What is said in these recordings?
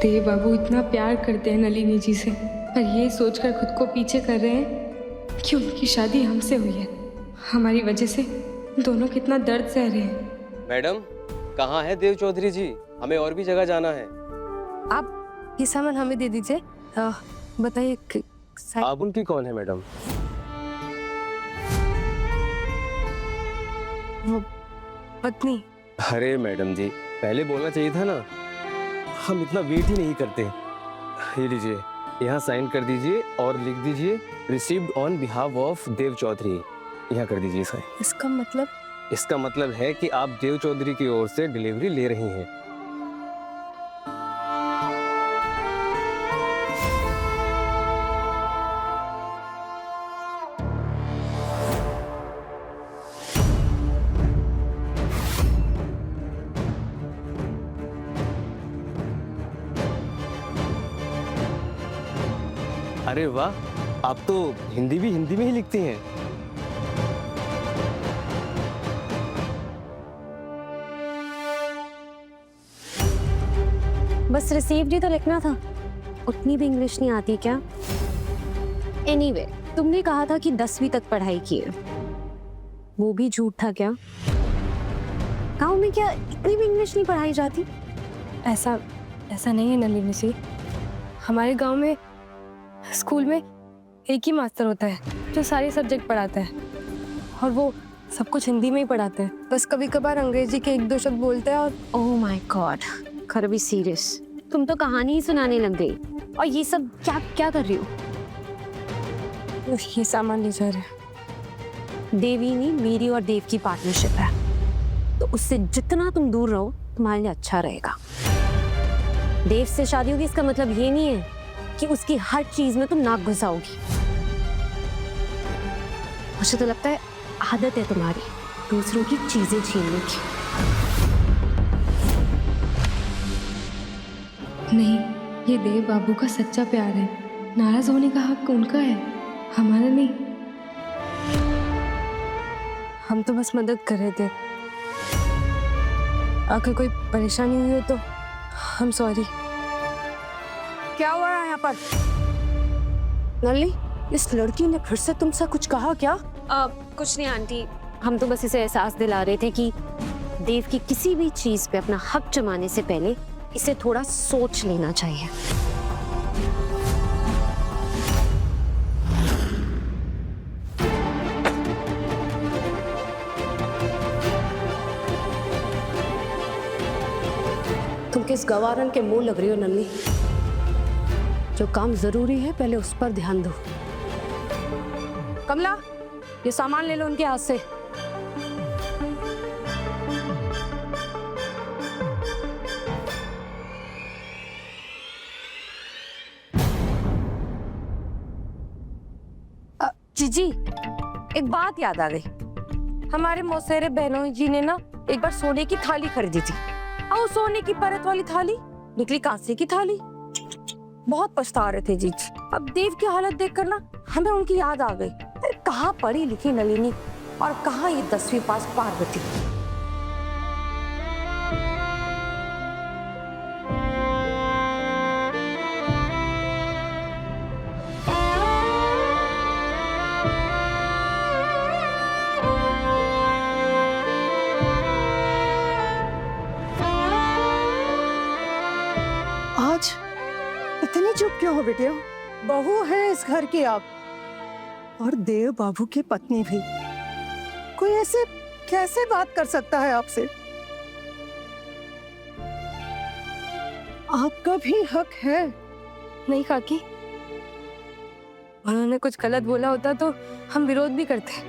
देव बाबू इतना प्यार करते हैं नलिनी जी से, पर ये सोचकर खुद को पीछे कर रहे हैं कि उनकी शादी हमसे हुई है। हमारी वजह से दोनों कितना दर्द सह रहे हैं। मैडम, कहाँ है देव चौधरी जी? हमें और भी जगह जाना है। आप ये सामान हमें दे दीजिए। बताइए आप उनकी कौन है मैडम? वो पत्नी। अरे मैडम जी, पहले बोलना चाहिए था ना, हम इतना वेट ही नहीं करते। ये लीजिए, यहाँ साइन कर दीजिए और लिख दीजिए रिसीव्ड ऑन बिहाफ ऑफ देव चौधरी। यहाँ कर दीजिए साइन। इसका मतलब? इसका मतलब है कि आप देव चौधरी की ओर से डिलीवरी ले रही हैं। अरे वाह, आप तो हिंदी में ही लिखती हैं। बस रिसीव्ड ही तो लिखना था, उतनी भी इंग्लिश नहीं आती क्या? एनीवे, तुमने कहा था कि 10वीं तक पढ़ाई की है, वो भी झूठ था क्या? गाँव में क्या इतनी भी इंग्लिश नहीं पढ़ाई जाती? ऐसा नहीं है नलिनी जी। हमारे गांव में स्कूल में एक ही मास्टर होता है जो सारे सब्जेक्ट पढ़ाता है, और वो सब कुछ हिंदी में ही पढ़ाते हैं। बस कभी कभार अंग्रेजी के 1-2 शब्द बोलते हैं। और ओह माय गॉड, खैर बी सीरियस, तुम तो कहानी ही सुनाने लग गई। और ये सब क्या कर रही हो? ये सामान ले जा रहे हैं। देवी मेरी और देव की पार्टनरशिप है, तो उससे जितना तुम दूर रहो तुम्हारे लिए अच्छा रहेगा। देव से शादी होगी इसका मतलब ये नहीं है कि उसकी हर चीज में तुम नाक घुसाओगी। मुझे तो लगता है आदत है तुम्हारी दूसरों की चीजें छीनने की। नहीं, ये देव बाबू का सच्चा प्यार है। नाराज होने का हक उनका है, हमारा नहीं। हम तो बस मदद कर रहे थे। अगर कोई परेशानी हुई हो तो हम सॉरी। क्या हुआ है यहाँ पर? नली, इस लड़की ने फिर से तुमसे कुछ कहा क्या? कुछ नहीं आंटी, हम तो बस इसे एहसास दिला रहे थे कि देव की किसी भी चीज पे अपना हक जमाने से पहले इसे थोड़ा सोच लेना चाहिए। तुम किस गवारन के मुंह लग रही हो नन्नी? जो काम जरूरी है पहले उस पर ध्यान दो। कमला, ये सामान ले लो उनके हाथ से। जीजी, एक बात याद आ गई। हमारे मौसेरे बहनों जी ने ना एक बार सोने की थाली खरीदी थी, और सोने की परत वाली थाली निकली कांसे की थाली। बहुत पछता रहे थे जीजी। अब देव की हालत देखकर ना हमें उनकी याद आ गई। अरे कहाँ पढ़ी लिखी नलिनी और कहाँ ये 10वीं पास पार्वती। आज इतनी चुप क्यों हो बेटिया? बहू है इस घर की आप, और देव बाबू की पत्नी भी। कोई ऐसे कैसे बात कर सकता है आपसे? आपका भी हक है। नहीं काकी, उन्होंने कुछ गलत बोला होता तो हम विरोध भी करते,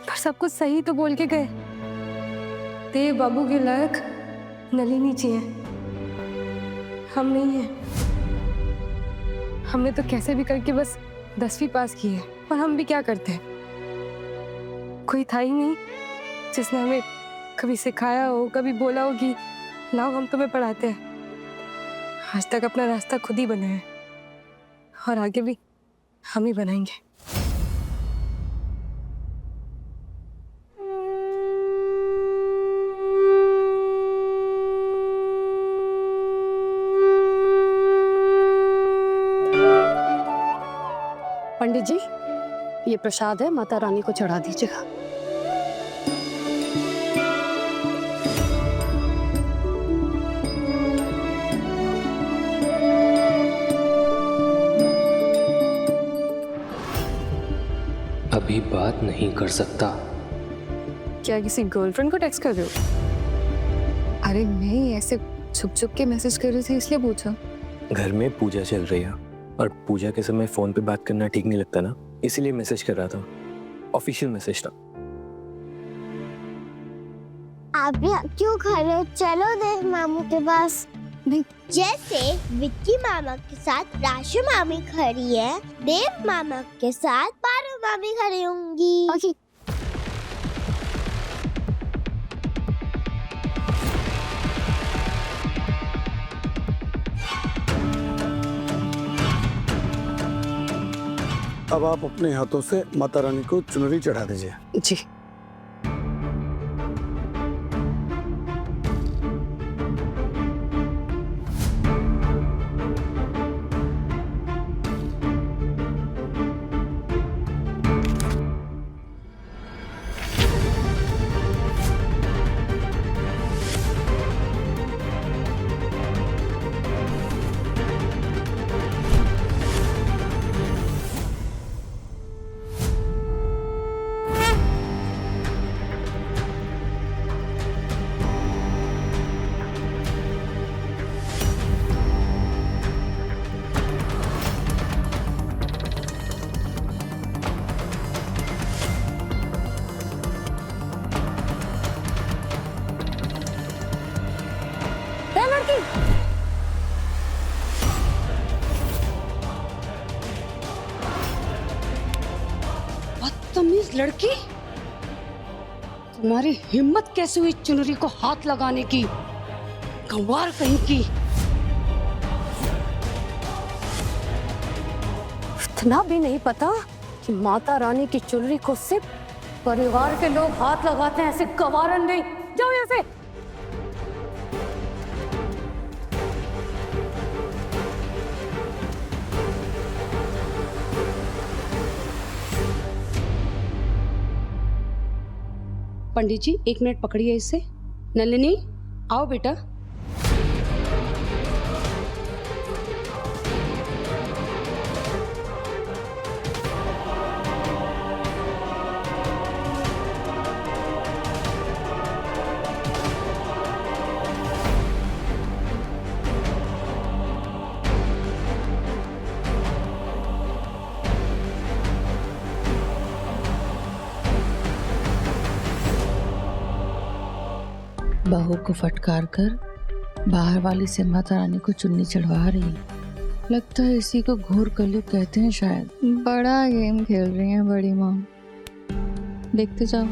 पर सब कुछ सही तो बोल के गए। देव बाबू के लायक नलिनी जी हैं, हम नहीं हैं। हमने तो कैसे भी करके बस 10वीं पास की है, और हम भी क्या करते? कोई था ही नहीं जिसने हमें कभी सिखाया हो, कभी बोला हो कि लाओ हम तुम्हें पढ़ाते हैं। आज तक अपना रास्ता खुद ही बनाया है, और आगे भी हम ही बनाएंगे। पंडित जी, ये प्रसाद है, माता रानी को चढ़ा दीजिएगा। अभी बात नहीं कर सकता। क्या किसी गर्लफ्रेंड को टेक्स्ट कर रहे हो? अरे नहीं, ऐसे छुप छुप के मैसेज कर रही थी इसलिए पूछा। घर में पूजा चल रही है और पूजा के समय फोन पे बात करना ठीक नहीं लगता ना, इसीलिए मैसेज कर रहा था। ऑफिशियल मैसेज था। आप क्यों खड़े हो? चलो देव मामू के पास। नहीं, जैसे विक्की मामा के साथ राशु मामी खड़ी है, देव मामा के साथ पारो मामी खड़ी होंगी। ओके। अब आप अपने हाथों से माता रानी को चुनरी चढ़ा दीजिए। जी। बदतमीज लड़की, तुम्हारी हिम्मत कैसे हुई चुनरी को हाथ लगाने की? गंवार कहीं की। इतना भी नहीं पता कि माता रानी की चुनरी को सिर्फ परिवार के लोग हाथ लगाते हैं, ऐसे गवारन नहीं। जाओ यहाँ से। पंडित जी 1 मिनट पकड़िए इसे। नलिनी आओ बेटा। बहू को फटकार कर बाहर वाली से माता रानी को चुन्नी चढ़वा रही है। लगता है इसी को घोर कलयुग कहते हैं शायद। बड़ा गेम खेल रही हैं बड़ी माँ, देखते जाओ।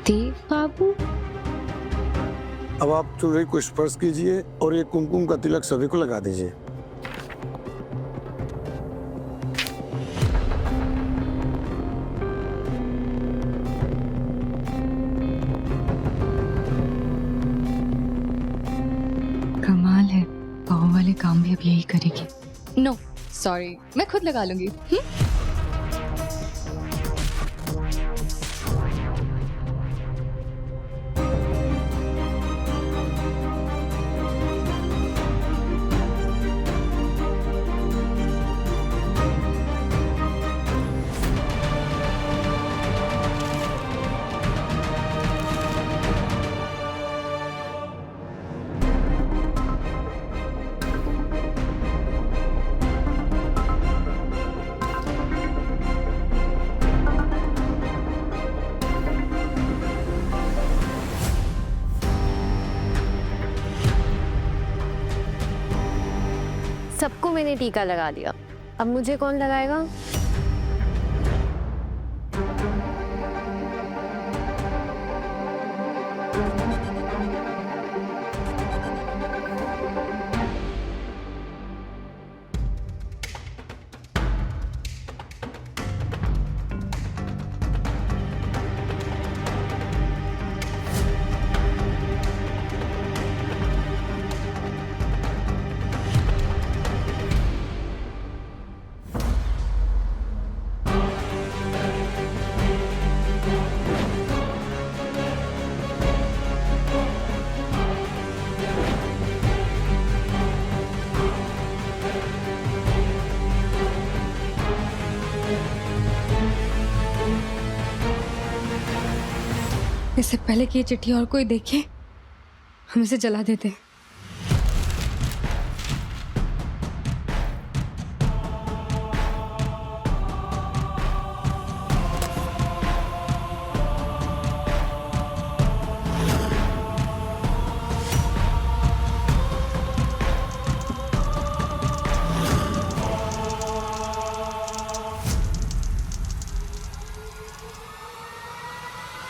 देव बाबू, अब आप चुनरी को स्पर्श कीजिए और ये कुमकुम का तिलक सभी को लगा दीजिए। कमाल है, बहू वाले काम भी अब यही करेगी। नो सॉरी, मैं खुद लगा लूंगी। सबको मैंने टीका लगा दिया। अब मुझे कौन लगाएगा? इससे पहले कि ये चिट्ठी और कोई देखे, हम इसे जला देते हैं।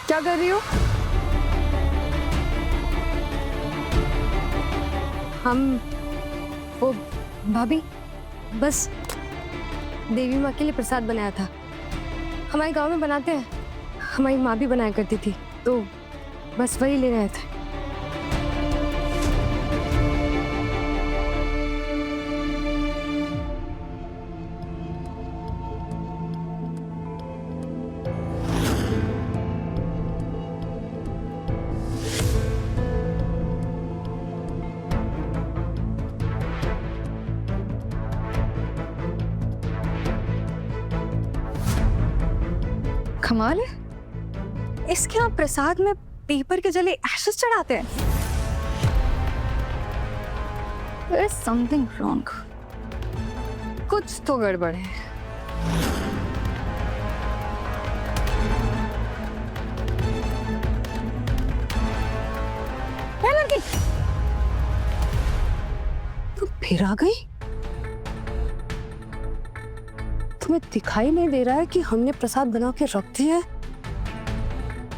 क्या कर रही हो? वो भाभी, बस देवी माँ के लिए प्रसाद बनाया था। हमारे गांव में बनाते हैं, हमारी माँ भी बनाया करती थी, तो बस वही ले रहे थे। कमाल है, इसके यहाँ प्रसाद में पेपर के जले एशेस चढ़ाते हैं। There is something wrong. कुछ तो गड़बड़ है। लड़की, तुम फिर आ गई? तुम्हें दिखाई नहीं दे रहा है कि हमने प्रसाद बना के रख दिया है?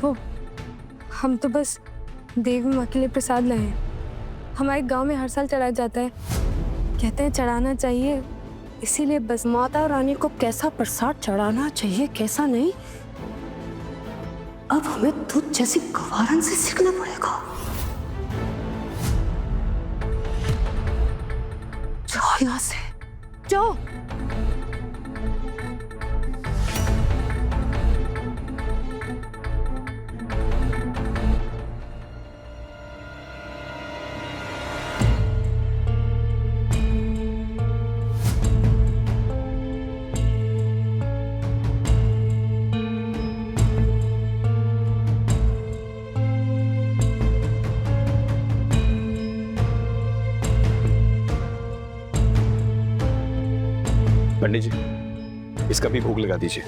वो हम तो बस देवी माँ के लिए प्रसाद लाए हैं। हमारे गांव में हर साल चढ़ाया जाता है, कहते हैं चढ़ाना चाहिए, इसीलिए बस। माता रानी को कैसा प्रसाद चढ़ाना चाहिए कैसा नहीं, अब हमें तुझ जैसी गवारन से सीखना पड़ेगा। जाओ यहाँ से, जाओ। पंडित जी, इसका भी भोग लगा दीजिए।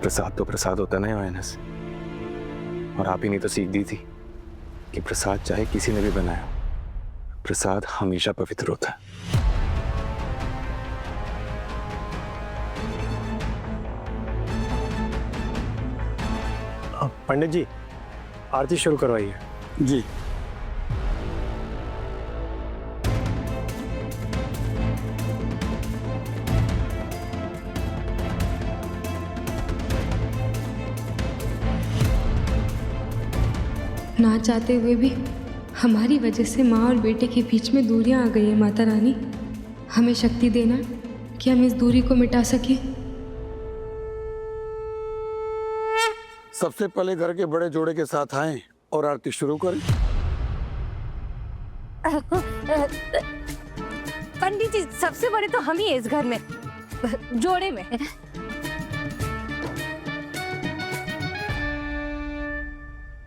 प्रसाद तो प्रसाद होता ना आयनस, और आप ही ने तो सीख दी थी कि प्रसाद चाहे किसी ने भी बनाया, प्रसाद हमेशा पवित्र होता है। पंडित जी, आरती शुरू करवाइए। जी। ना चाहते हुए भी हमारी वजह से माँ और बेटे के बीच में दूरियां आ गई है। माता रानी, हमें शक्ति देना कि हम इस दूरी को मिटा सकें। सबसे पहले घर के बड़े जोड़े के साथ आएं और आरती शुरू करें। पंडित जी, सबसे बड़े तो हम ही हैं इस घर में, जोड़े में।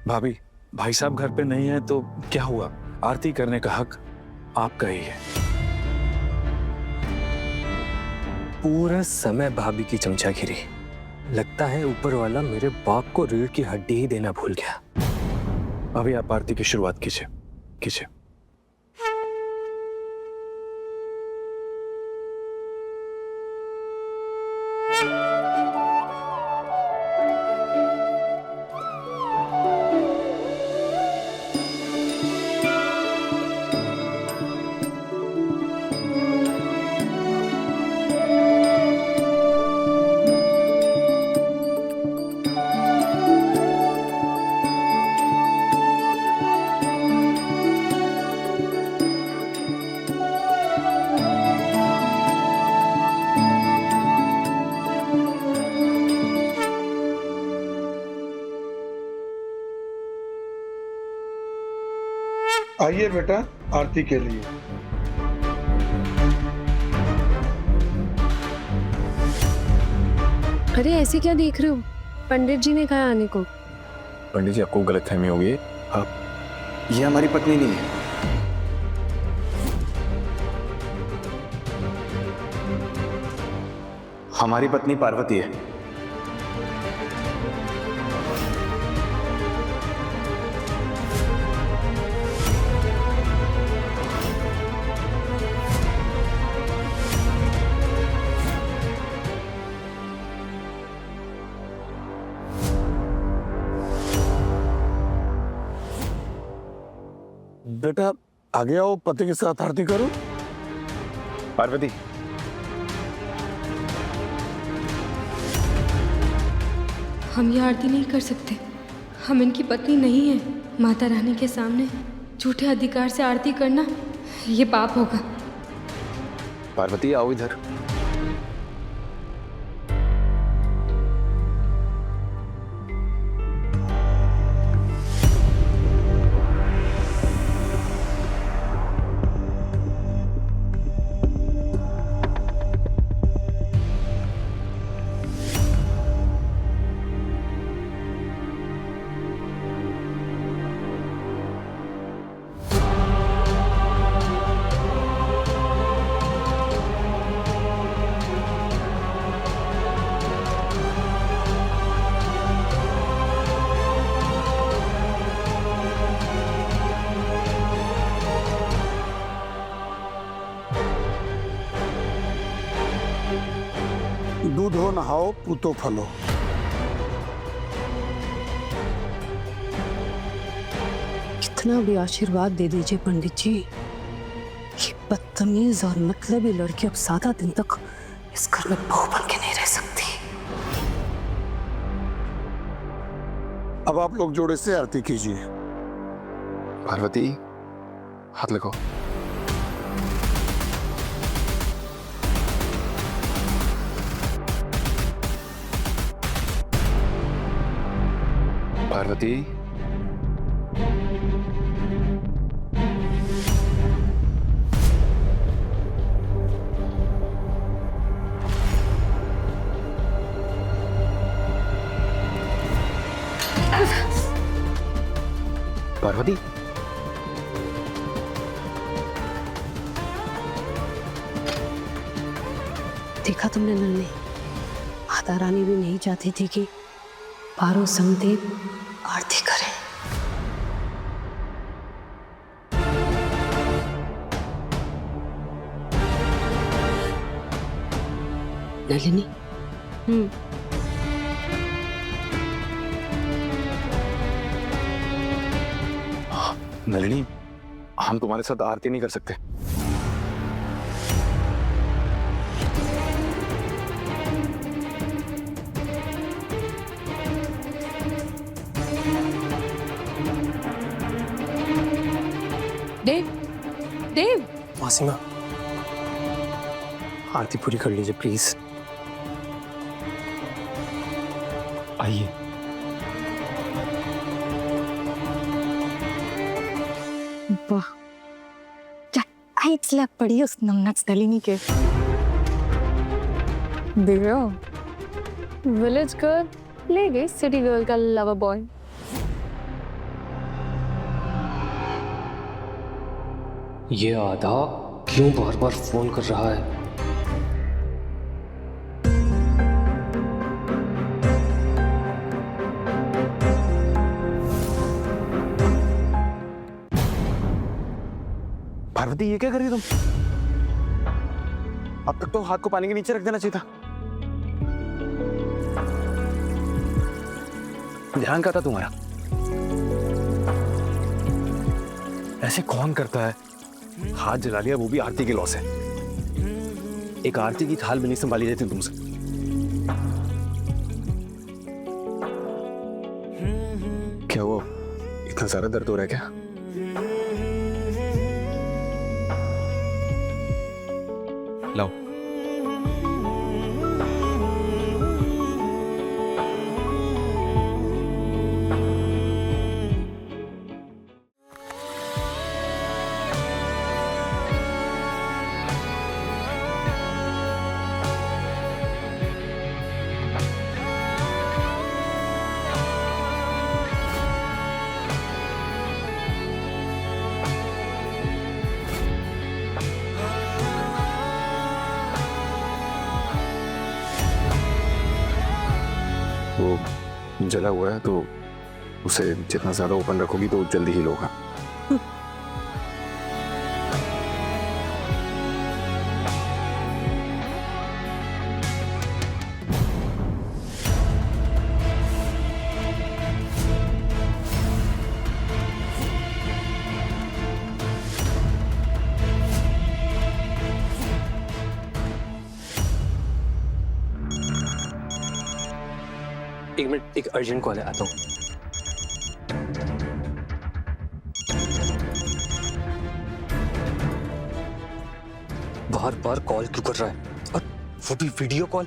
भाभी, भाई साहब घर पे नहीं है तो क्या हुआ, आरती करने का हक आपका ही है। पूरा समय भाभी की चमचागिरी। लगता है ऊपर वाला मेरे बाप को रीढ़ की हड्डी ही देना भूल गया। अभी आप आरती की शुरुआत कीजिए कीजिए। आइए बेटा आरती के लिए। अरे ऐसे क्या देख रहे हो? पंडित जी ने कहा आने को। पंडित जी, आपको गलतफहमी हो गई। आप ये हमारी पत्नी नहीं है। हमारी पत्नी पार्वती है। बेटा आगे आओ, पति के साथ आरती करो। पार्वती, हम ये आरती नहीं कर सकते। हम इनकी पत्नी नहीं है। माता रानी के सामने झूठे अधिकार से आरती करना ये पाप होगा। पार्वती आओ इधर। दूधो नहाओ पूतो फलो। कितना भी आशीर्वाद दे दीजिए पंडित जी, ये बदतमीज और मतलबी लड़की अब 7 दिन तक इस घर में बहू बन के नहीं रह सकती। अब आप लोग जोड़े से आरती कीजिए। पार्वती, हाथ लगाओ। पार्वती, पार्वती, देखा तुमने नन्हे, माता रानी भी नहीं चाहती थी कि पारो समदेव आरती करे। नलिनी, नलिनी, हम तुम्हारे साथ आरती नहीं कर सकते। देव, देव, मासीमा, आरती पूरी कर लीजिए प्लीज। आइए। वाह, क्या टाइट स्लैप पड़ी है उस नमनक्स नलिनी के। दिव्या, विलेज गर्ल ले गई सिटी गर्ल का लवर बॉय। ये आधा क्यों बार बार फोन कर रहा है? पार्वती ये क्या कर रही तुम? अब तक तो हाथ को पानी के नीचे रख देना चाहिए था। ध्यान का था तुम्हारा? ऐसे कौन करता है? हाथ जला लिया, वो भी आरती के लॉस है। एक आरती की थाल भी नहीं संभाली जाती तुमसे। क्या वो इतना सारा दर्द हो रहा है क्या? लाओ। वो जला हुआ है तो उसे जितना ज्यादा ओपन रखोगी तो जल्दी हील होगा। एक मिनट, एक अर्जेंट कॉल है, आता हूँ। बार बार कॉल क्यों कर रहा है? और वो भी वीडियो कॉल।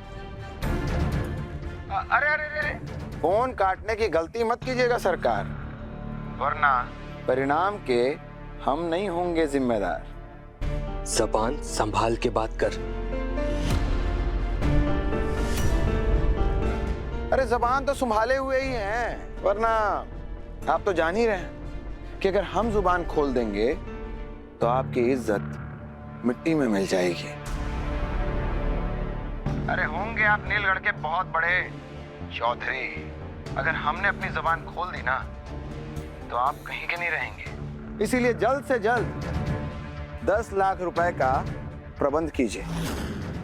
अरे अरे अरे, फोन काटने की गलती मत कीजिएगा सरकार, वरना परिणाम के हम नहीं होंगे जिम्मेदार। जबान संभाल के बात कर। अरे जबान तो संभाले हुए ही हैं, वरना आप तो जान ही रहे हैं कि अगर हम जुबान खोल देंगे तो आपकी इज्जत मिट्टी में मिल जाएगी। अरे होंगे आप नीलगढ़ के बहुत बड़े चौधरी, अगर हमने अपनी जुबान खोल दी ना तो आप कहीं के नहीं रहेंगे। इसीलिए जल्द से जल्द 10 लाख रुपए का प्रबंध कीजिए,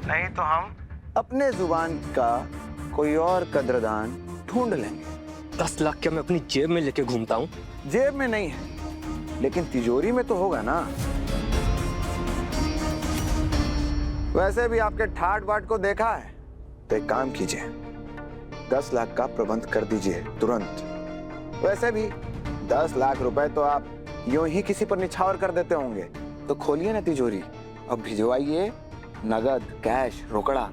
नहीं तो हम अपने जुबान का कोई और कद्रदान ढूंढ लेंगे। 10 लाख क्या मैं अपनी जेब में लेके घूमता हूँ? जेब में नहीं है, लेकिन तिजोरी में तो होगा ना। वैसे भी आपके ठाट बाट को देखा है, तो एक काम कीजिए, 10 लाख का प्रबंध कर दीजिए तुरंत। वैसे भी 10 लाख रुपए तो आप यूं ही किसी पर निछावर कर देते होंगे, तो खोलिए ना तिजोरी और भिजवाइए नगद, कैश, रोकड़ा।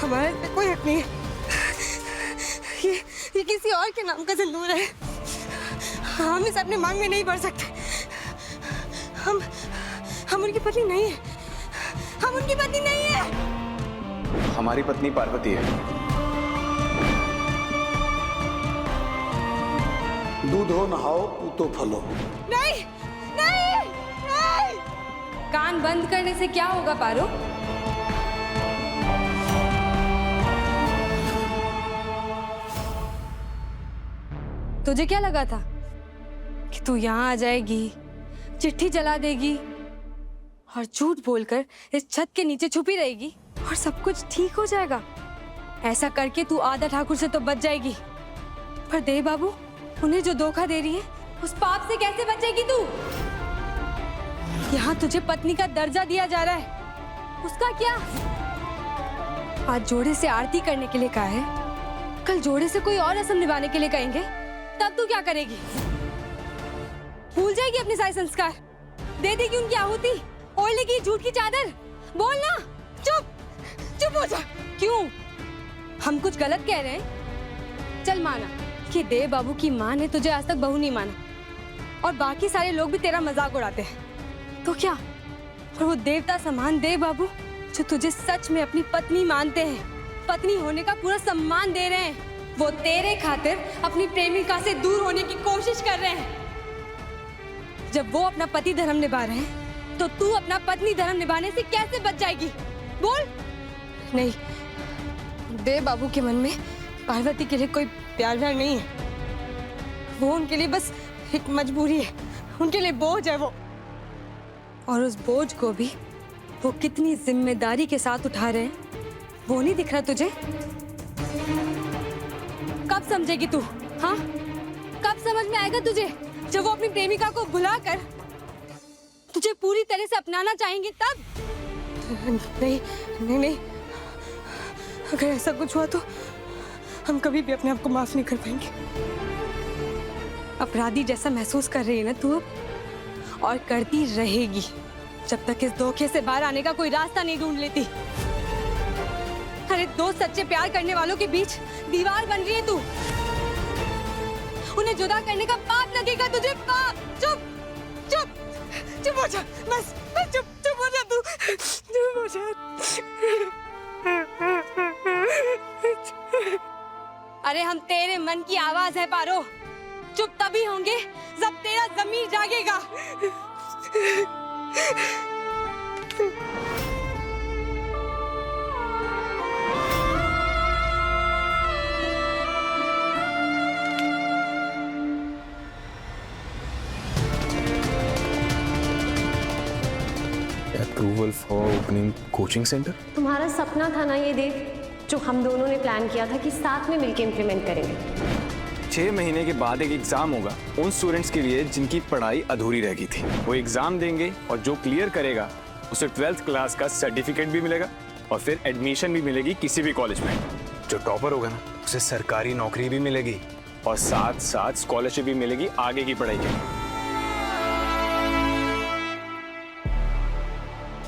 हमारे पे कोई हक नहीं है। ये किसी और के नाम का सिंदूर है। हम इसे अपने मांग में नहीं भर सकते। हम उनकी पत्नी नहीं है। हम उनकी पत्नी नहीं है। हमारी पत्नी पार्वती है। दूधो नहाओ, पूतो फलो। नहीं, नहीं, नहीं। कान बंद करने से क्या होगा पारो? तुझे क्या लगा था कि तू यहाँ आ जाएगी, चिट्ठी जला देगी और झूठ बोलकर इस छत के नीचे छुपी रहेगी और सब कुछ ठीक हो जाएगा? ऐसा करके तू आदा ठाकुर से तो बच जाएगी, पर देव बाबू उन्हें जो धोखा दे रही है उस पाप से कैसे बचेगी तू? यहाँ तुझे पत्नी का दर्जा दिया जा रहा है, उसका क्या? आज जोड़े से आरती करने के लिए कहा है, कल जोड़े से कोई और रस्म निभाने के लिए कहेंगे, तब तू क्या करेगी? भूल जाएगी अपने सारे संस्कार, दे देगी उनकी आहुति, ओढ़ लेगी झूठ की चादर? बोल ना, चुप हो जा। क्यों, हम कुछ गलत कह रहे हैं? चल माना कि देव बाबू की माँ ने तुझे आज तक बहू नहीं माना और बाकी सारे लोग भी तेरा मजाक उड़ाते हैं, तो क्या? और वो देवता समान देव बाबू जो तुझे सच में अपनी पत्नी मानते हैं, पत्नी होने का पूरा सम्मान दे रहे हैं, वो तेरे खातिर अपनी प्रेमिका से दूर होने की कोशिश कर रहे हैं। जब वो अपना पति धर्म निभा रहे हैं, तो तू अपना पत्नी धर्म निभाने से कैसे बच जाएगी? बोल। नहीं, देव बाबू के मन में पार्वती के लिए कोई प्यार व्यार नहीं है, वो उनके लिए बस एक मजबूरी है, उनके लिए बोझ है वो। और उस बोझ को भी वो कितनी जिम्मेदारी के साथ उठा रहे हैं, वो नहीं दिख रहा तुझे? कब समझेगी तू? हाँ, कब समझ में आएगा तुझे? जब वो अपनी प्रेमिका को भुलाकर तुझे पूरी तरह से अपनाना चाहेंगे तब? नहीं नहीं नहीं, अगर ऐसा कुछ हुआ तो हम कभी भी अपने आप को माफ नहीं कर पाएंगे। अपराधी जैसा महसूस कर रही है ना तू अब, और करती रहेगी जब तक इस धोखे से बाहर आने का कोई रास्ता नहीं ढूंढ लेती। अरे दो सच्चे प्यार करने वालों के बीच दीवार बन रही है तू, उन्हें जुदा करने का पाप लगेगा तुझे, पाप। चुप चुप चुप हो जा, बस चुप हो जा तू, चुप हो जा। अरे हम तेरे मन की आवाज है पारो, चुप तभी होंगे जब तेरा ज़मीर जागेगा। Approval for opening coaching centre? तुम्हारा सपना था ना ये देव, जो हम दोनों ने प्लान किया था कि साथ में मिलकर इम्प्लीमेंट करेंगे। 6 महीने के बाद एक एग्जाम होगा उन स्टूडेंट्स के लिए जिनकी पढ़ाई अधूरी रह गई थी। वो एग्जाम देंगे और जो क्लियर करेगा उसे 12th क्लास का सर्टिफिकेट भी मिलेगा और फिर एडमिशन भी मिलेगी किसी भी कॉलेज में। जो टॉपर होगा ना उसे सरकारी नौकरी भी मिलेगी और साथ साथ स्कॉलरशिप भी मिलेगी आगे की पढ़ाई के लिए।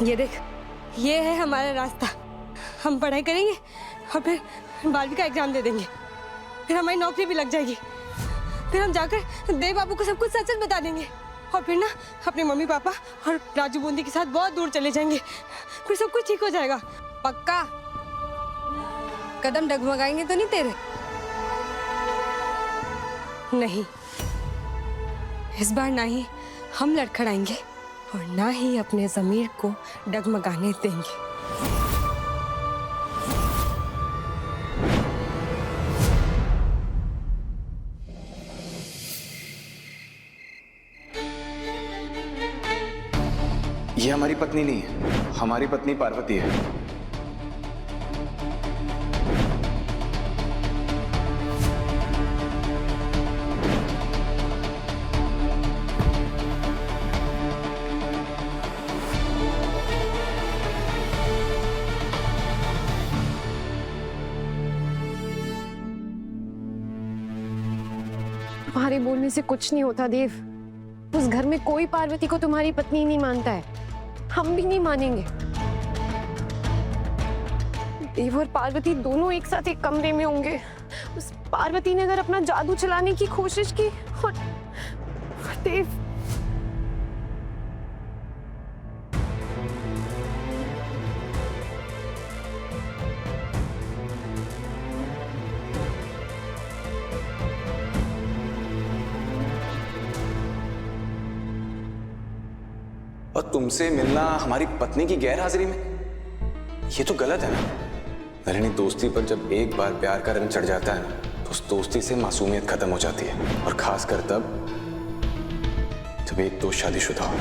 ये देख, ये है हमारा रास्ता। हम पढ़ाई करेंगे और फिर 12वीं का एग्जाम दे देंगे, फिर हमारी नौकरी भी लग जाएगी, फिर हम जाकर देव बाबू को सब कुछ सच सच बता देंगे और फिर ना अपने मम्मी पापा और राजू बूंदी के साथ बहुत दूर चले जाएंगे, फिर सब कुछ ठीक हो जाएगा। पक्का? कदम डगमगाएंगे तो नहीं तेरे? नहीं, इस बार ना ही हम लड़खड़ाएंगे और ना ही अपने ज़मीर को डगमगाने देंगे। ये हमारी पत्नी नहीं है, हमारी पत्नी पार्वती है। तुम्हारे बोलने से कुछ नहीं होता देव, उस घर में कोई पार्वती को तुम्हारी पत्नी नहीं मानता है, हम भी नहीं मानेंगे। देव और पार्वती दोनों एक साथ एक कमरे में होंगे। उस पार्वती ने अगर अपना जादू चलाने की कोशिश की और देव, और तुमसे मिलना हमारी पत्नी की गैर हाजिरी में, ये तो गलत है ना। नलिनी, दोस्ती पर जब एक बार प्यार का रंग चढ़ जाता है ना तो उस दोस्ती से मासूमियत खत्म हो जाती है, और खासकर तब जब एक दोस्त शादीशुदा हो।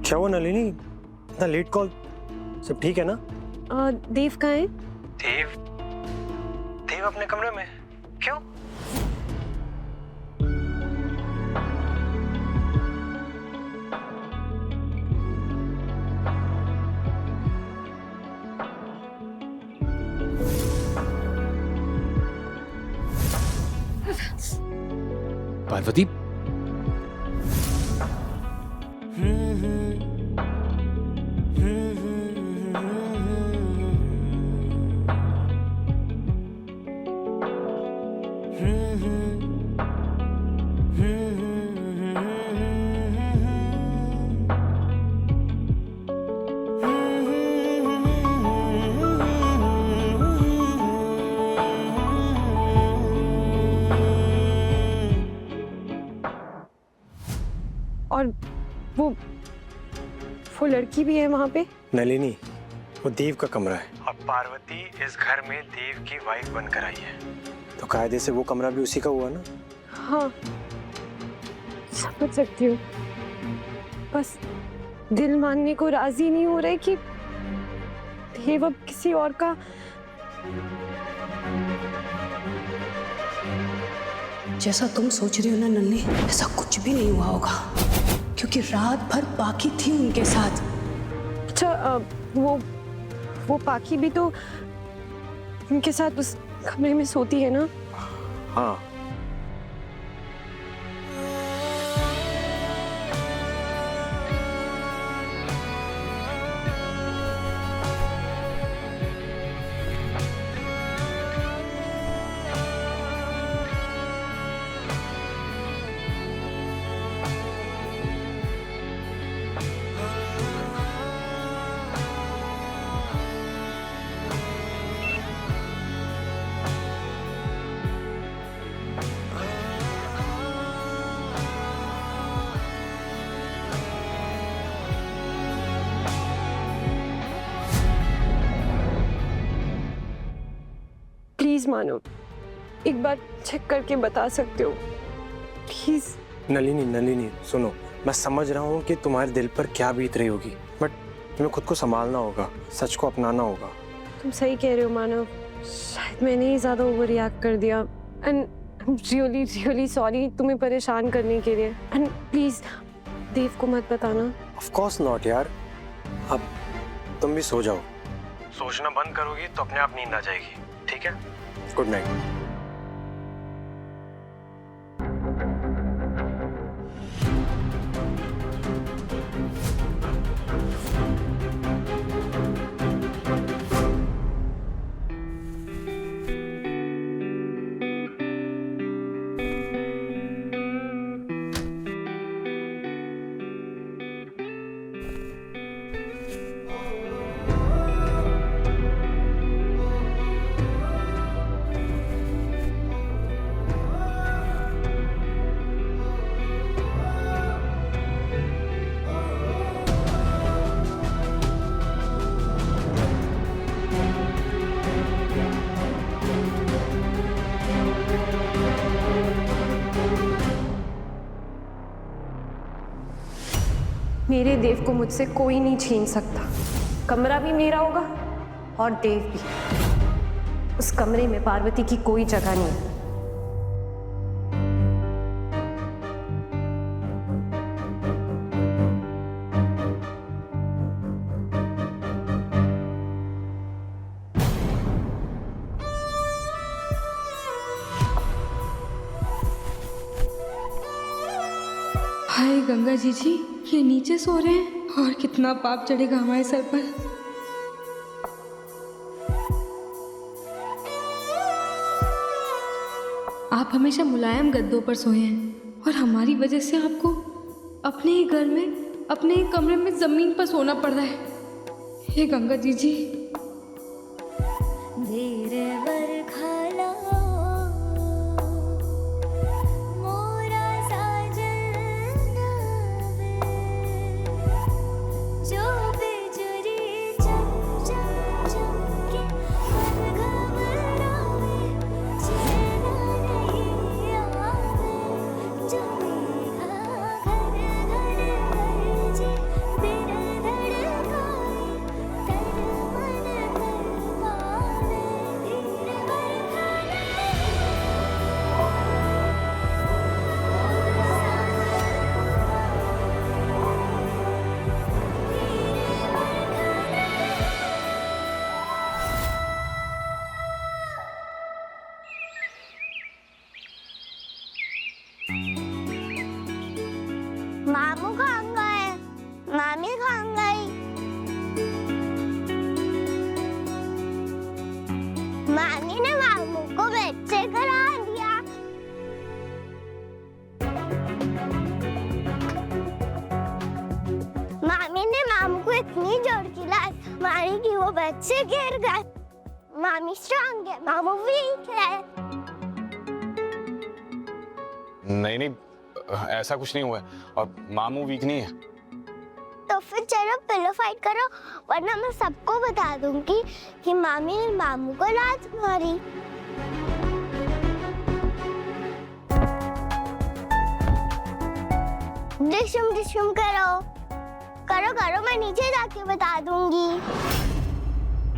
क्या हुआ नलिनी, इतना लेट कॉल? सब ठीक है ना? देव कहाँ है? देव देव अपने कमरे में। क्यों? पार्वती, और वो लड़की भी है वहाँ पे? नलिनी, वो देव का कमरा है और पार्वती इस घर में देव की वाइफ बनकर आई है, तो कायदे से वो कमरा भी उसी का हुआ ना। हाँ, समझ सकती हूँ, बस दिल मानने को राजी नहीं हो रहे कि देव अब किसी और का। जैसा तुम सोच रही हो ना नन्ही, ऐसा कुछ भी नहीं हुआ होगा, क्योंकि रात भर पाखी थी उनके साथ। अच्छा, वो पाखी भी तो उनके साथ उस कमरे में सोती है ना? हाँ। प्लीज मानो, एक बार चेक करके बता सकते हो प्लीज? नलिनी सुनो, मैं समझ रहा हूँ कि तुम्हारे दिल पर क्या बीत रही होगी, बट तुम्हें खुद को संभालना होगा, सच को अपनाना होगा। तुम सही कह रहे हो मानव, शायद मैंने ही ज्यादा ओवर रिएक्ट कर दिया, एंड रियली सॉरी तुम्हें परेशान करने के लिए, एंड प्लीज देव को मत बताना। ऑफ कोर्स नॉट यार, अब तुम भी सो जाओ, सोचना बंद करोगी तो अपने आप नींद आ जाएगी, ठीक है? Good night. मेरे देव को मुझसे कोई नहीं छीन सकता, कमरा भी मेरा होगा और देव भी। उस कमरे में पार्वती की कोई जगह नहीं है। हाय गंगा जी, ये नीचे सो रहे हैं और कितना पाप चढ़ेगा हमारे सर पर। आप हमेशा मुलायम गद्दों पर सोए हैं और हमारी वजह से आपको अपने ही घर में, अपने ही कमरे में जमीन पर सोना पड़ रहा है। हे गंगा जी लेकर आ दिया। मामी ने मामू को इतनी जोर की लात मारी कि वो बेड से गिर गए। मामी स्ट्रांग है, मामू वीक है। नहीं नहीं, ऐसा कुछ नहीं हुआ है और मामू वीक नहीं है। तो फिर चलो पिलो फाइट करो, वरना मैं सबको बता दूंगी कि मामी ने मामू को लात मारी। डिशुम डिशुम करो करो करो, मैं नीचे जाके बता दूंगी।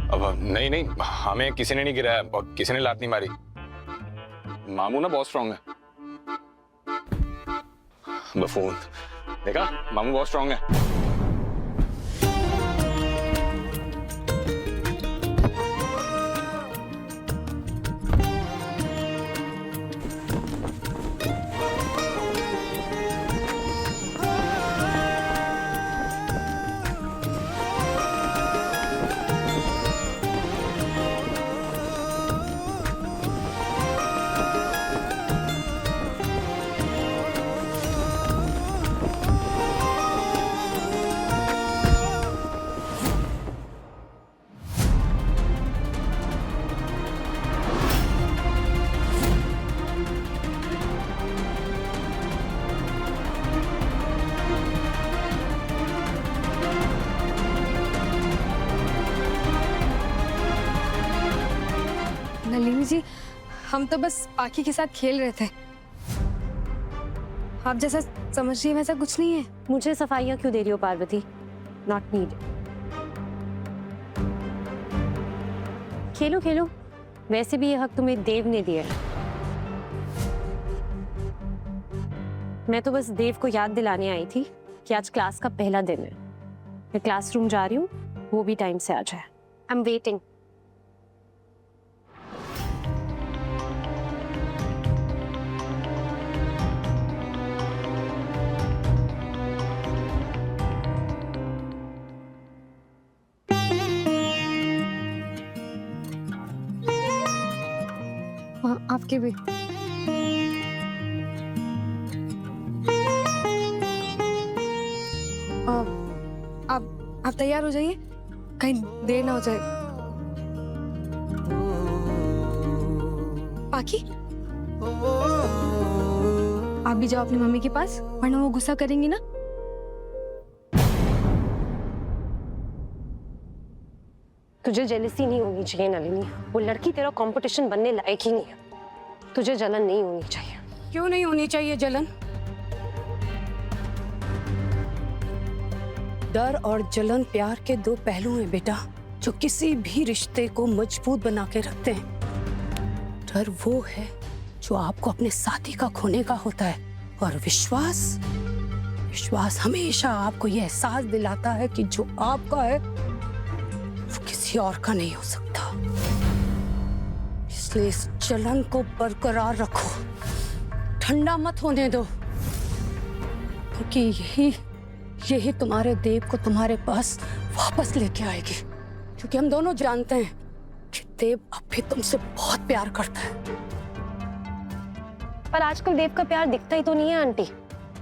अब नहीं नहीं, हमें किसी ने नहीं गिराया और किसी ने लात नहीं मारी। मामू ना बहुत स्ट्रांग है। बफून, देखा मामू बहुत स्ट्रांग है। नलिनी जी, हम तो बस पाखी के साथ खेल रहे थे। आप जैसा समझ रही है वैसा कुछ नहीं है। मुझे सफाइयाँ क्यों दे रही हो पार्वती? Not need. खेलो खेलो, वैसे भी ये हक तुम्हें देव ने दिया है। मैं तो बस देव को याद दिलाने आई थी कि आज क्लास का पहला दिन है। मैं क्लासरूम जा रही हूँ, वो भी टाइम से आ जाए। I am waiting. आपके भी। आप तैयार हो जाइए, कहीं देर ना हो जाए। पाखी, आप भी जाओ अपनी मम्मी के पास, वरना वो गुस्सा करेंगी ना। तुझे जेलसी नहीं होनी चाहिए नलिनी। वो लड़की तेरा कंपटीशन बनने लायक ही नहीं है। तुझे जलन नहीं होनी चाहिए। क्यों नहीं होनी चाहिए जलन? डर और जलन प्यार के दो पहलू हैं बेटा, जो किसी भी रिश्ते को मजबूत बना के रखते हैं। डर वो है जो आपको अपने साथी का खोने का होता है, और विश्वास विश्वास हमेशा आपको यह एहसास दिलाता है कि जो आपका है वो किसी और का नहीं हो सकता। इसलिए इस जलन को बरकरार रखो, ठंडा मत होने दो, क्योंकि यही तुम्हारे देव को तुम्हारे पास वापस लेके आएगी। क्योंकि हम दोनों जानते हैं कि देव अब भी तुमसे बहुत प्यार करता है। पर आजकल देव का प्यार दिखता ही तो नहीं है आंटी।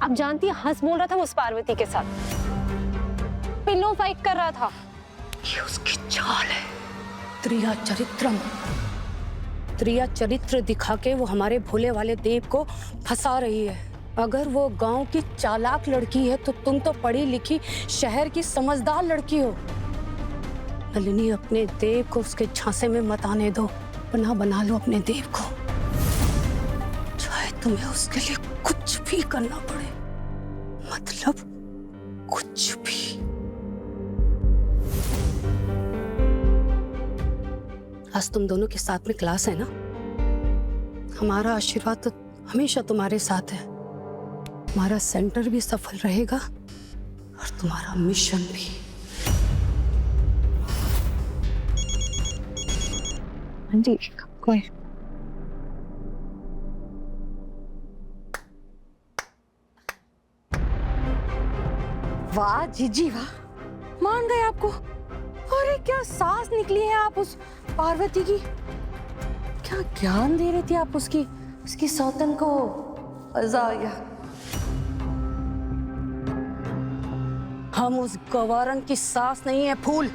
आप जानती है, हंस बोल रहा था उस पार्वती के साथ, पिल्लो फाइट कर रहा था। ये उसकी चाल है, त्रिया चरित्रम। त्रिया चरित्र दिखा के वो हमारे भोले वाले देव को फंसा रही है। अगर वो गांव की चालाक लड़की है तो तुम तो पढ़ी लिखी शहर की समझदार लड़की हो। नलिनी, अपने देव को उसके झांसे में मत आने दो। पनाह बना लो अपने देव को, चाहे तुम्हें उसके लिए कुछ भी करना पड़े, मतलब कुछ भी। आज तुम दोनों के साथ में क्लास है ना? हमारा आशीर्वाद तो हमेशा तुम्हारे साथ है। तुम्हारा सेंटर भी सफल रहेगा और तुम्हारा मिशन भी। आंटी, कोई वाह जीजी वाह, मान गए आपको। अरे क्या सांस निकली है आप उस पार्वती की। क्या ज्ञान दे रही थी आप उसकी उसकी सौतन को? मजा आ गया। हम उस गवारन की सास नहीं है फूल,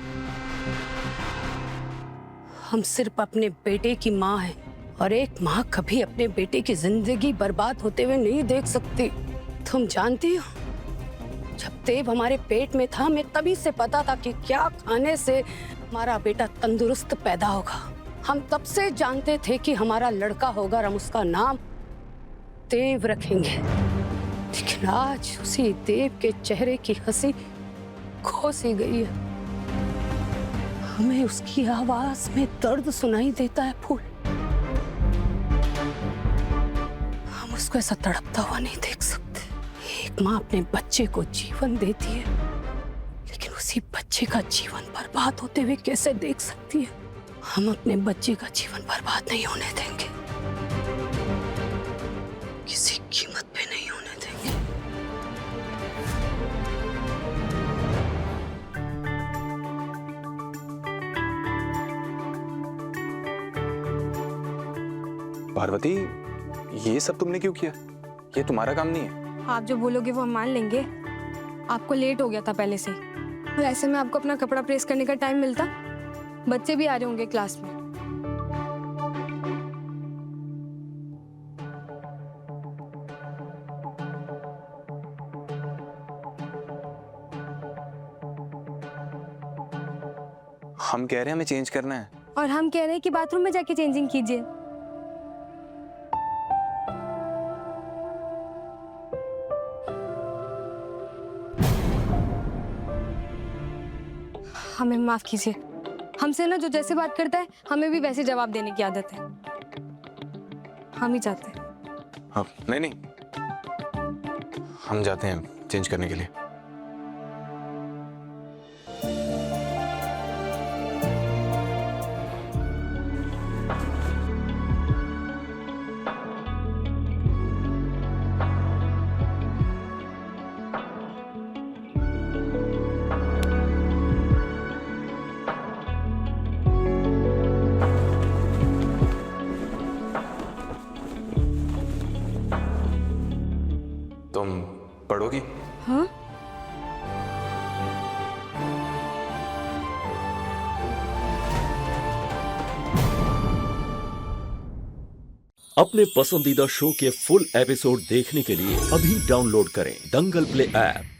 हम सिर्फ अपने बेटे की माँ हैं और एक माँ कभी अपने बेटे की जिंदगी बर्बाद होते हुए नहीं देख सकती। तुम जानती हो, जब देव हमारे पेट में था हमें तभी से पता था कि क्या खाने से हमारा बेटा तंदुरुस्त पैदा होगा। हम तब से जानते थे कि हमारा लड़का होगा और हम उसका नाम देव रखेंगे। लेकिन आज उसी देव के चेहरे की हंसी खो सी गई है। हमें उसकी आवाज में दर्द सुनाई देता है फूल। हम उसको ऐसा तड़पता हुआ नहीं देख सकते। एक माँ अपने बच्चे को जीवन देती है, लेकिन उसी बच्चे का जीवन बर्बाद होते हुए कैसे देख सकती है? हम अपने बच्चे का जीवन बर्बाद नहीं होने देंगे, किसी कीमत पे नहीं होने देंगे। पार्वती, ये सब तुमने क्यों किया? ये तुम्हारा काम नहीं है। आप जो बोलोगे वो हम मान लेंगे। आपको लेट हो गया था पहले से, और ऐसे में आपको अपना कपड़ा प्रेस करने का टाइम मिलता? बच्चे भी आ रहे होंगे क्लास में। हम कह रहे हैं हमें चेंज करना है, और हम कह रहे हैं कि बाथरूम में जाके चेंजिंग कीजिए। हमें माफ कीजिए। हमसे ना जो जैसे बात करता है हमें भी वैसे जवाब देने की आदत है। हम ही चाहते हैं। हाँ, नहीं नहीं, हम जाते हैं चेंज करने के लिए। तुम पढ़ोगी? हाँ? अपने पसंदीदा शो के फुल एपिसोड देखने के लिए अभी डाउनलोड करें दंगल प्ले ऐप।